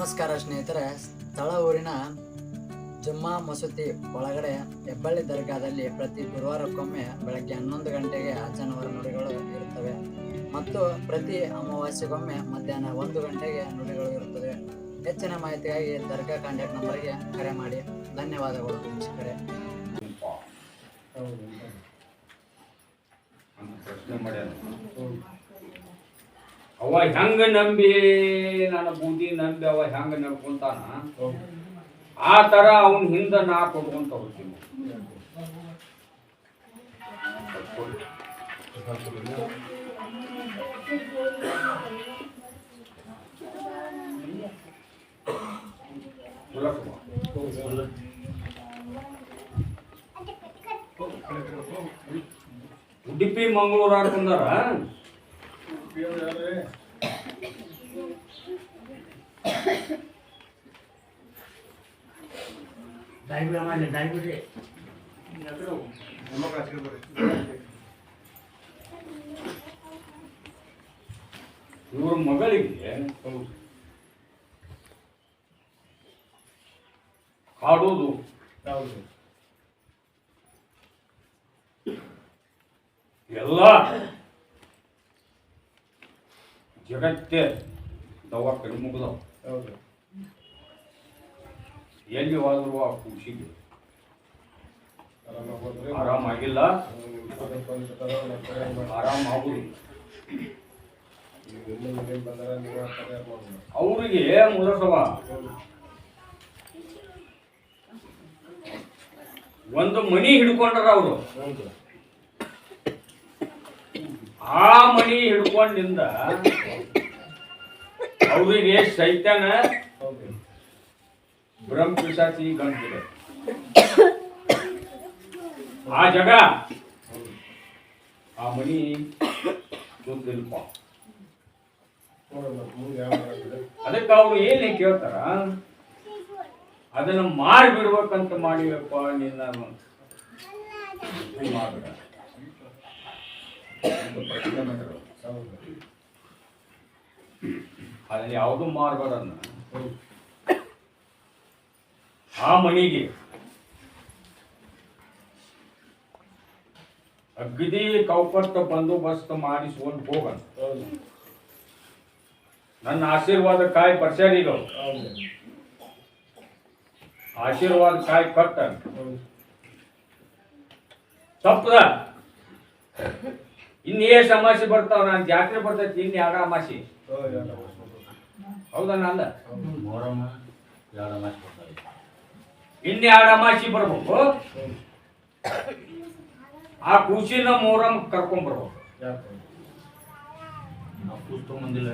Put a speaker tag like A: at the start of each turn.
A: ನಮಸ್ಕಾರ ಸ್ನೇಹಿತರೆ. ಸ್ಥಳ ಊರಿನ ಜುಮ್ಮಾ ಮಸೂತಿ ಒಳಗಡೆ ಹೆಬ್ಬಳ್ಳಿ ದರ್ಗಾದಲ್ಲಿ ಪ್ರತಿ ಗುರುವಾರಕ್ಕೊಮ್ಮೆ ಬೆಳಗ್ಗೆ 11 ಗಂಟೆಗೆ ಅಜಾನವರ ನುಡಿಗಳು ಇರುತ್ತವೆ ಮತ್ತು ಪ್ರತಿ ಅಮಾವಾಸ್ಯೆಗೊಮ್ಮೆ ಮಧ್ಯಾಹ್ನ 1 ಗಂಟೆಗೆ ನುಡಿಗಳು ಇರುತ್ತವೆ. ಹೆಚ್ಚಿನ ಮಾಹಿತಿಗಾಗಿ ದರ್ಗಾ ಕಾಂಟ್ಯಾಕ್ಟ್ ನಂಬರ್ಗೆ ಕರೆ ಮಾಡಿ. ಧನ್ಯವಾದಗಳು ವೀಕ್ಷಕರೇ.
B: ಅವ ಹೆಂಗ ನಂಬಿ ನನ್ನ ಬುದ್ಧಿ ನಂಬಿ ಅವ ಹೆಂಗ ನಡ್ಕೊಂತಾನ ಆ ತರ ಅವನ ಹಿಂದ ನಾ ಕೊಡ್ಕೊಂತ ಹೋಗ್ತೀನಿ. ಉಡುಪಿ ಮಂಗಳೂರು ಬಂದಾರ. ಇವ್ರ ಮಗಳಿಗೆ ಹಾಡೋದು ಎಲ್ಲ ಜಗತ್ತೇ ದವಾಖಾನೆ ಮುಗಿದವ. ಎಲ್ಲಿ ಹೋದ್ರು ಆ ಖುಷಿಗೆ ಆರಾಮಾಗಿಲ್ಲ, ಆರಾಮಾಗುದು. ಅವ್ರಿಗೆ ಮುದಸವ ಒಂದು ಮನಿ ಹಿಡ್ಕೊಂಡ್ರ ಅವರು. ಆ ಮನಿ ಹಿಡ್ಕೊಂಡಿಂದ ಅವರಿಗೆ ಸೈತಾನ ಬ್ರಹ್ಮ ಪಿಶಾಚಿ ಗಂಟಿದೆ. ಆ ಜಗ ಆ ಮನಿ ಗೊತ್ತಿಲ್ಪ. ಅದಕ್ಕೆ ಅವ್ರು ಏನೇ ಕೇಳ್ತಾರ ಅದನ್ನ ಮಾರಿ ಬಿಡ್ಬೇಕಂತ ಮಾಡಿವಪ್ಪ. ನಿನ್ನ ಅದನ್ನ ಯಾವುದು ಮಾರ್ಬಾರನ್ನ. ಆ ಮನಿಗೆ ಅಗದಿ ಕೌಪಟ್ಟ ಬಂದೋಬಸ್ತ್ ಮಾಡಿಸ್ಕೊಂಡು ಹೋಗಣ. ನನ್ನ ಆಶೀರ್ವಾದ ಕಾಯಿ ಪರ್ಸ್ಯಾರೀಗ ಆಶೀರ್ವಾದ ಕಾಯಿ ಕಟ್ಟ ತಪ್ಪದ. ಇನ್ನೇ ಸಮಸ್ಯೆ ಬರ್ತಾವ. ನಾನು ಜಾತ್ರೆ ಬರ್ತೈತಿ ಇನ್ನು 2 ಅಮಾಸಿ. ಹೌದಾ? ಅಂದ ಇನ್ನು 2 ಅಮಾಸಿ ಬರ್ಬೇಕು. ಆ ಖುಷಿನ ಮೊಹರಂ ಕರ್ಕೊಂಡ್ ಬರ್ಬೇಕು.
C: ಪುಸ್ತಕ ಮಂದಿಲ್ಲ